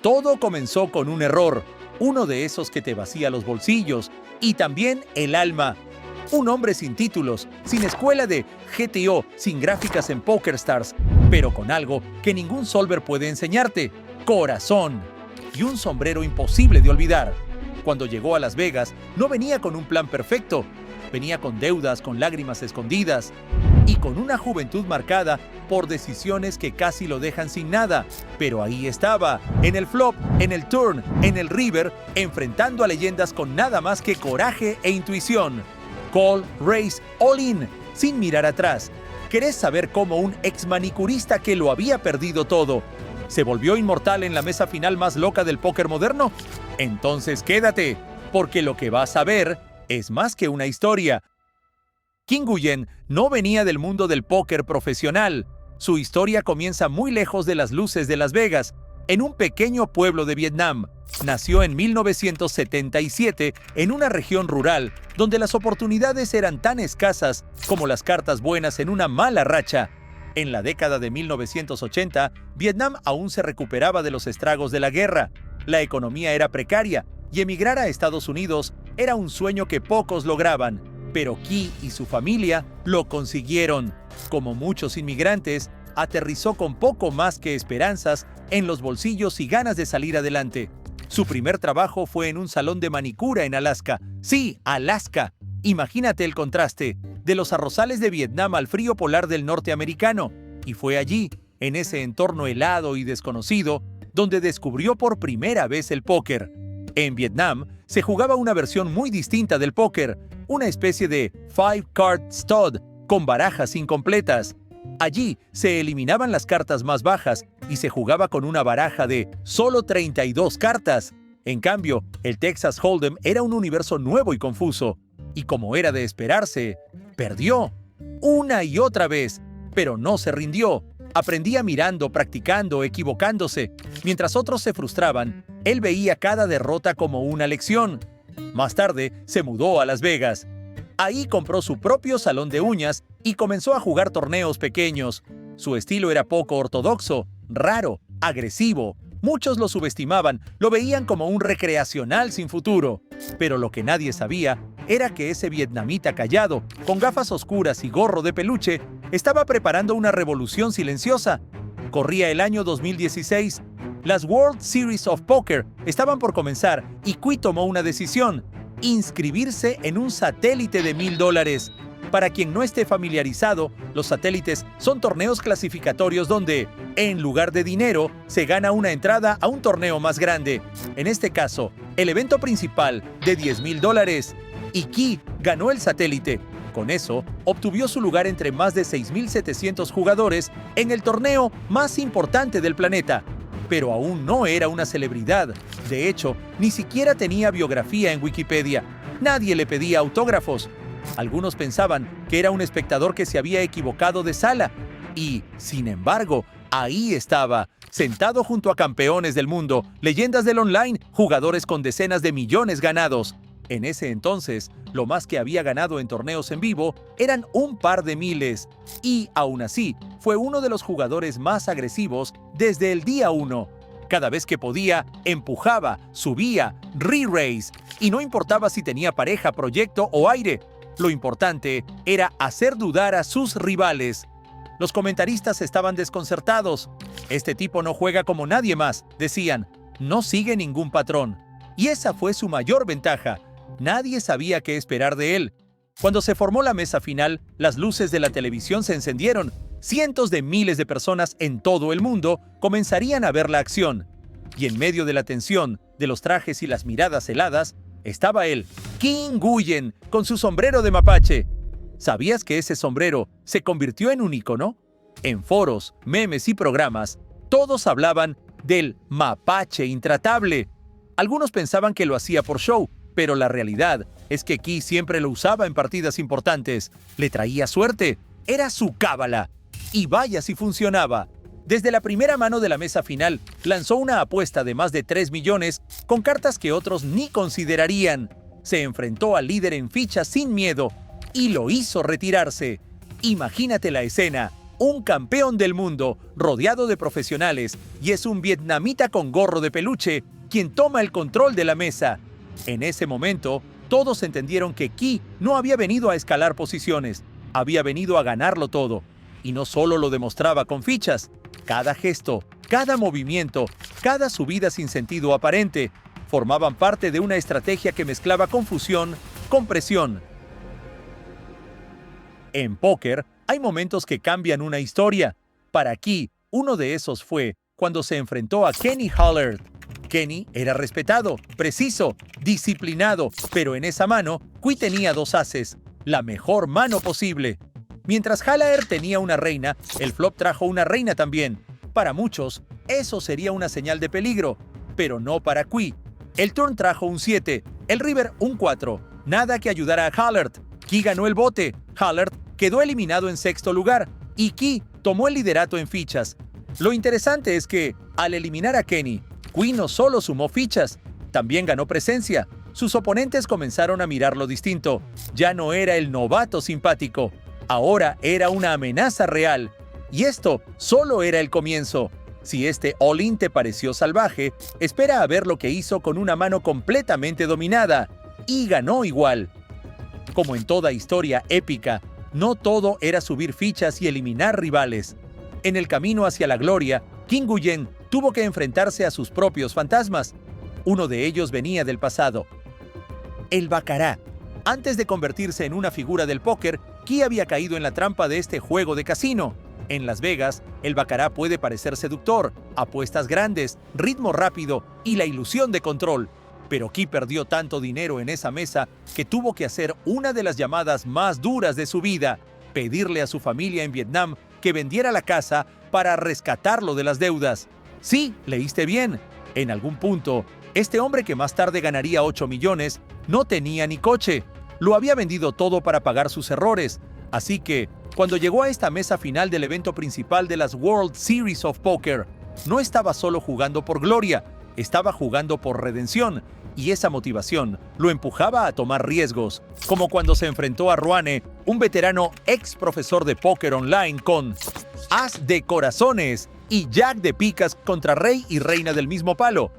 Todo comenzó con un error, uno de esos que te vacía los bolsillos y también el alma. Un hombre sin títulos, sin escuela de GTO, sin gráficas en PokerStars, pero con algo que ningún solver puede enseñarte: corazón. Y un sombrero imposible de olvidar. Cuando llegó a Las Vegas, no venía con un plan perfecto. Venía con deudas, con lágrimas escondidas y con una juventud marcada por decisiones que casi lo dejan sin nada. Pero ahí estaba, en el flop, en el turn, en el river, enfrentando a leyendas con nada más que coraje e intuición. Call, raise, all in, sin mirar atrás. ¿Querés saber cómo un ex manicurista que lo había perdido todo se volvió inmortal en la mesa final más loca del póker moderno? Entonces quédate, porque lo que vas a ver es más que una historia. Kim Nguyen no venía del mundo del póker profesional. Su historia comienza muy lejos de las luces de Las Vegas, en un pequeño pueblo de Vietnam. Nació en 1977 en una región rural donde las oportunidades eran tan escasas como las cartas buenas en una mala racha. En la década de 1980, Vietnam aún se recuperaba de los estragos de la guerra. La economía era precaria y emigrar a Estados Unidos era un sueño que pocos lograban. Pero Ki y su familia lo consiguieron. Como muchos inmigrantes, aterrizó con poco más que esperanzas en los bolsillos y ganas de salir adelante. Su primer trabajo fue en un salón de manicura en Alaska. Sí, Alaska. Imagínate el contraste, de los arrozales de Vietnam al frío polar del norte americano. Y fue allí, en ese entorno helado y desconocido, donde descubrió por primera vez el póker. En Vietnam se jugaba una versión muy distinta del póker, una especie de five-card stud, con barajas incompletas. Allí se eliminaban las cartas más bajas y se jugaba con una baraja de solo 32 cartas. En cambio, el Texas Hold'em era un universo nuevo y confuso. Y como era de esperarse, perdió. Una y otra vez, pero no se rindió. Aprendía mirando, practicando, equivocándose. Mientras otros se frustraban, él veía cada derrota como una lección. Más tarde, se mudó a Las Vegas. Ahí compró su propio salón de uñas y comenzó a jugar torneos pequeños. Su estilo era poco ortodoxo, raro, agresivo. Muchos lo subestimaban, lo veían como un recreacional sin futuro. Pero lo que nadie sabía era que ese vietnamita callado, con gafas oscuras y gorro de peluche, estaba preparando una revolución silenciosa. Corría el año 2016. Las World Series of Poker estaban por comenzar y Qui tomó una decisión: inscribirse en un satélite de $1,000. Para quien no esté familiarizado, los satélites son torneos clasificatorios donde, en lugar de dinero, se gana una entrada a un torneo más grande. En este caso, el evento principal de $10,000. Y Ki ganó el satélite. Con eso, obtuvo su lugar entre más de 6,700 jugadores en el torneo más importante del planeta. Pero aún no era una celebridad. De hecho, ni siquiera tenía biografía en Wikipedia. Nadie le pedía autógrafos. Algunos pensaban que era un espectador que se había equivocado de sala. Y, sin embargo, ahí estaba, sentado junto a campeones del mundo, leyendas del online, jugadores con decenas de millones ganados. En ese entonces, lo más que había ganado en torneos en vivo eran un par de miles. Y, aún así, fue uno de los jugadores más agresivos desde el día 1. Cada vez que podía, empujaba, subía, re-raise. Y no importaba si tenía pareja, proyecto o aire. Lo importante era hacer dudar a sus rivales. Los comentaristas estaban desconcertados. Este tipo no juega como nadie más, decían. No sigue ningún patrón. Y esa fue su mayor ventaja. Nadie sabía qué esperar de él. Cuando se formó la mesa final, las luces de la televisión se encendieron. Cientos de miles de personas en todo el mundo comenzarían a ver la acción. Y en medio de la tensión, de los trajes y las miradas heladas, estaba él, Kim Nguyen, con su sombrero de mapache. ¿Sabías que ese sombrero se convirtió en un ícono? En foros, memes y programas, todos hablaban del mapache intratable. Algunos pensaban que lo hacía por show, pero la realidad es que Ki siempre lo usaba en partidas importantes. Le traía suerte. Era su cábala. Y vaya si funcionaba. Desde la primera mano de la mesa final, lanzó una apuesta de más de 3 millones con cartas que otros ni considerarían. Se enfrentó al líder en fichas sin miedo y lo hizo retirarse. Imagínate la escena. un campeón del mundo, rodeado de profesionales, y es un vietnamita con gorro de peluche quien toma el control de la mesa. En ese momento, todos entendieron que Ki no había venido a escalar posiciones, había venido a ganarlo todo. Y no solo lo demostraba con fichas, cada gesto, cada movimiento, cada subida sin sentido aparente, formaban parte de una estrategia que mezclaba confusión con presión. En póker, hay momentos que cambian una historia. Para Ki, uno de esos fue cuando se enfrentó a Kenny Hollard. Kenny era respetado, preciso, disciplinado, pero en esa mano, Qui tenía 2 ases, la mejor mano posible. Mientras Hallaher tenía una reina, el flop trajo una reina también. Para muchos, eso sería una señal de peligro, pero no para Qui. El turn trajo un 7, el river un 4, nada que ayudara a Hollard. Ki ganó el bote, Hollard quedó eliminado en 6º lugar y Ki tomó el liderato en fichas. Lo interesante es que, al eliminar a Kenny, Qui no solo sumó fichas, también ganó presencia. Sus oponentes comenzaron a mirarlo distinto. Ya no era el novato simpático, ahora era una amenaza real. Y esto solo era el comienzo. Si este all-in te pareció salvaje, espera a ver lo que hizo con una mano completamente dominada. Y ganó igual. Como en toda historia épica, no todo era subir fichas y eliminar rivales. En el camino hacia la gloria, Kim Nguyen tuvo que enfrentarse a sus propios fantasmas. Uno de ellos venía del pasado. El baccarat. Antes de convertirse en una figura del póker, Ki había caído en la trampa de este juego de casino. En Las Vegas, el baccarat puede parecer seductor, apuestas grandes, ritmo rápido y la ilusión de control. Pero Ki perdió tanto dinero en esa mesa que tuvo que hacer una de las llamadas más duras de su vida: pedirle a su familia en Vietnam que vendiera la casa para rescatarlo de las deudas. Sí, leíste bien. En algún punto, este hombre que más tarde ganaría 8 millones, no tenía ni coche. Lo había vendido todo para pagar sus errores. Así que, cuando llegó a esta mesa final del evento principal de las World Series of Poker, no estaba solo jugando por gloria, estaba jugando por redención. Y esa motivación lo empujaba a tomar riesgos, como cuando se enfrentó a Ruane, un veterano ex profesor de póker online, con as de corazones y jack de picas contra rey y reina del mismo palo.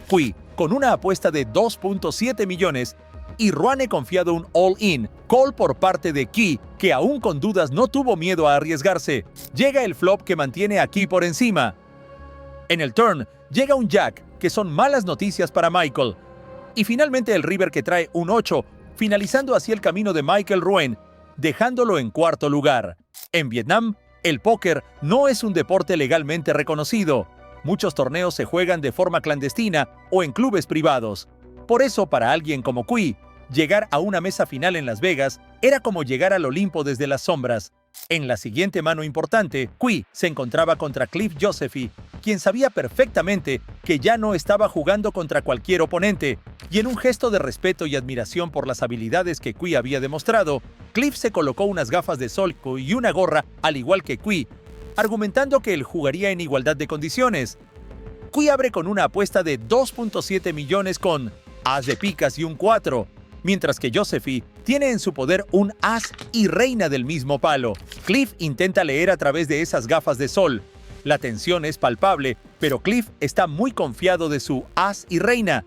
Qui, con una apuesta de 2.7 millones, y Ruane confiado un all-in, call por parte de Ki, que aún con dudas no tuvo miedo a arriesgarse. Llega el flop que mantiene a Ki por encima. En el turn, llega un jack, que son malas noticias para Michael. Y finalmente el river que trae un 8, finalizando así el camino de Michael Ruane, dejándolo en 4º lugar. En Vietnam, el póker no es un deporte legalmente reconocido. Muchos torneos se juegan de forma clandestina o en clubes privados. Por eso, para alguien como Qui, llegar a una mesa final en Las Vegas era como llegar al Olimpo desde las sombras. En la siguiente mano importante, Qui se encontraba contra Cliff Josephy, quien sabía perfectamente que ya no estaba jugando contra cualquier oponente, y en un gesto de respeto y admiración por las habilidades que Qui había demostrado, Cliff se colocó unas gafas de sol y una gorra al igual que Qui, argumentando que él jugaría en igualdad de condiciones. Qui abre con una apuesta de 2.7 millones con as de picas y un 4, mientras que Josephy tiene en su poder un as y reina del mismo palo. Cliff intenta leer a través de esas gafas de sol. La tensión es palpable, pero Cliff está muy confiado de su as y reina.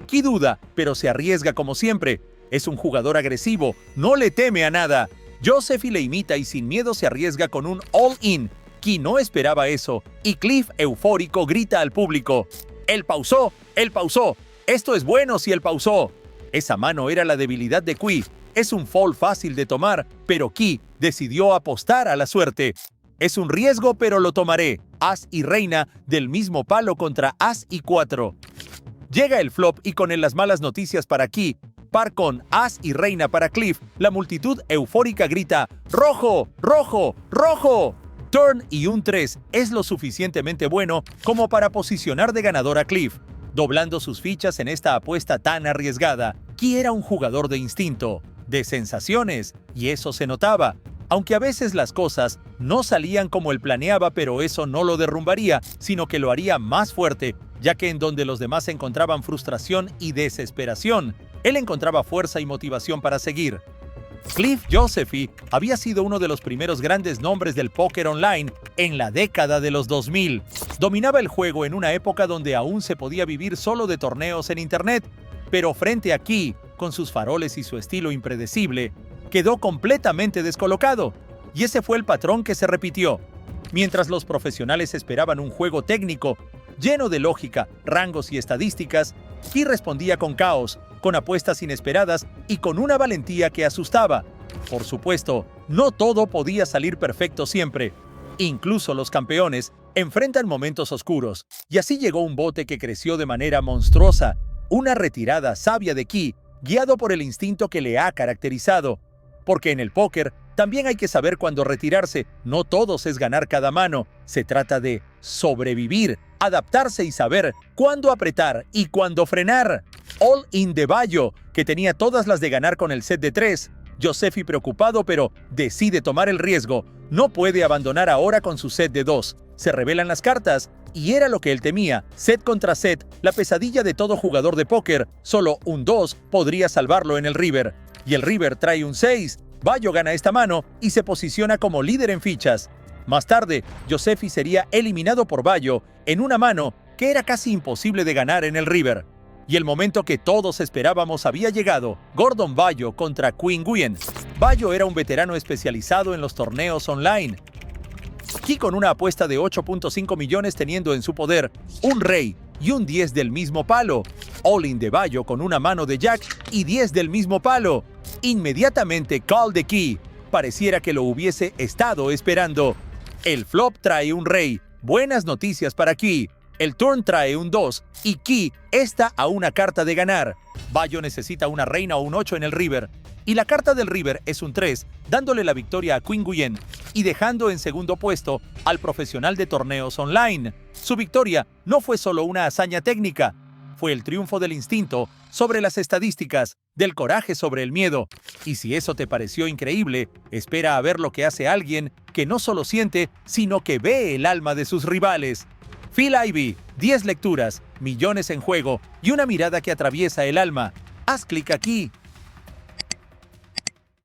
Qui duda, pero se arriesga como siempre. Es un jugador agresivo, no le teme a nada. Josephy le imita y sin miedo se arriesga con un all-in. Qui no esperaba eso, y Cliff, eufórico, grita al público: ¡Él pausó! ¡Él pausó! ¡Esto es bueno si él pausó! Esa mano era la debilidad de Qui. Es un fold fácil de tomar, pero Qui decidió apostar a la suerte. Es un riesgo, pero lo tomaré. As y reina del mismo palo contra as y 4. Llega el flop y con él las malas noticias para Qui. Par con as y reina para Cliff, la multitud eufórica grita: ¡Rojo! ¡Rojo! ¡Rojo! Turn y un 3 es lo suficientemente bueno como para posicionar de ganador a Cliff, doblando sus fichas en esta apuesta tan arriesgada. Qui era un jugador de instinto, de sensaciones, y eso se notaba. Aunque a veces las cosas no salían como él planeaba, pero eso no lo derrumbaría, sino que lo haría más fuerte, ya que en donde los demás encontraban frustración y desesperación, él encontraba fuerza y motivación para seguir. Cliff Josephey había sido uno de los primeros grandes nombres del póker online en la década de los 2000. Dominaba el juego en una época donde aún se podía vivir solo de torneos en internet, pero frente a Key, con sus faroles y su estilo impredecible, quedó completamente descolocado. Y ese fue el patrón que se repitió. Mientras los profesionales esperaban un juego técnico, lleno de lógica, rangos y estadísticas, Key respondía con caos, con apuestas inesperadas y con una valentía que asustaba. Por supuesto, no todo podía salir perfecto siempre. Incluso los campeones enfrentan momentos oscuros, y así llegó un bote que creció de manera monstruosa, una retirada sabia de Key, guiado por el instinto que le ha caracterizado. Porque en el póker también hay que saber cuándo retirarse. No todos es ganar cada mano. Se trata de sobrevivir, adaptarse y saber cuándo apretar y cuándo frenar. All in de Bayo, que tenía todas las de ganar con el set de 3. Josephey preocupado, pero decide tomar el riesgo. No puede abandonar ahora con su set de 2. Se revelan las cartas, y era lo que él temía. Set contra set, la pesadilla de todo jugador de póker. Solo un 2 podría salvarlo en el river. Y el river trae un 6. Bayo gana esta mano y se posiciona como líder en fichas. Más tarde, Josephey sería eliminado por Bayo en una mano que era casi imposible de ganar en el river. Y el momento que todos esperábamos había llegado. Gordon Bayo contra Quinn Nguyen. Bayo era un veterano especializado en los torneos online. Key con una apuesta de 8.5 millones teniendo en su poder un rey y un 10 del mismo palo. All-in de Bayo con una mano de Jack y 10 del mismo palo. Inmediatamente call de Key. Pareciera que lo hubiese estado esperando. El flop trae un rey. Buenas noticias para Key. El turn trae un 2 y Key está a una carta de ganar. Bayo necesita una reina o un 8 en el river. Y la carta del river es un 3, dándole la victoria a Quinn Nguyen y dejando en segundo puesto al profesional de torneos online. Su victoria no fue solo una hazaña técnica, fue el triunfo del instinto sobre las estadísticas, del coraje sobre el miedo. Y si eso te pareció increíble, espera a ver lo que hace alguien que no solo siente, sino que ve el alma de sus rivales. Phil Ivey, 10 lecturas, millones en juego y una mirada que atraviesa el alma. Haz clic aquí.